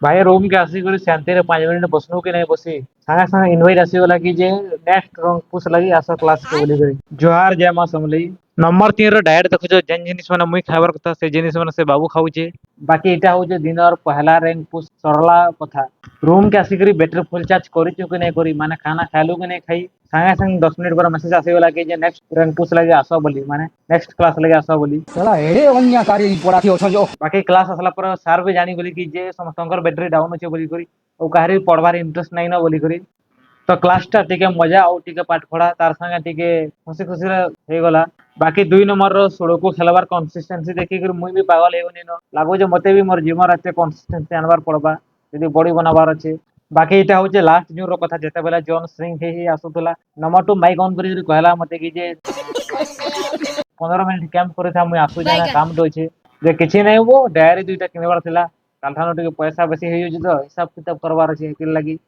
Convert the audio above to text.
भाई रूम के आसी करी शांति रे 5 मिनट बसनु कि नहीं बसी सागे सागे इनवाइट आसीगला कि जे नेक्स्ट रंग पुछ लगी आस क्लास के बोली करी जोहार जय मां समली नंबर 3 रो डायरेक्ट देखो जेन जिनिस माने मुई खाइबार कथा से जिनिस माने से बाबू खाउचे बाकी इटा हो जे दिन और पहला रैंक पुछ सरला कथा रूम के आसी करी बैटरी फुल चार्ज करिछु कि नहीं करी माने खाना खाइलु कि नहीं खाई सागे सागे 10 मिनट पर मैसेज आसीगला कि जे नेक्स्ट रैंक पुछ लगी आसो बोली माने नेक्स्ट क्लास लगी आसो बोली साला एड़े अन्याकारी पढ़ाती अछ जो बाकी क्लास आसला पर सार भी जानी बोली कि जे समस्तंकर बैटरी डाउन अच्छे बोली करी और काहरी पढ़वार इंटरेस्ट नहीं ना बोली करी तो क्लास टा टिके मजा और टिके पाठ पढ़ा तार संगे टिके खुशी खुशी रे हे गला बाकी 2 नंबर रो सुडोकू खेलबार कंसिस्टेंसी देखि कर मुई भी पागल हे गनी न लागो जे मते भी मोर जीवन एते कंसिस्टेंसी आनबार पड़बा यदि बॉडी बनाबार अछि बाकी इटा होचे लास्ट न्यू रो कथा जेते बेला जॉन स्ट्रिंग हे आसुतला नंबर 2 माइक ऑन करी कहला मते कि जे 15 मिनिट कैंप करे था मुई आसु जाना काम दोचे जे किछि नहीं वो डायरी दुइटा किनबार थिला कालठानो टिके पैसा बेसी हे तो हिसाब किताब करबार अछि कि लगी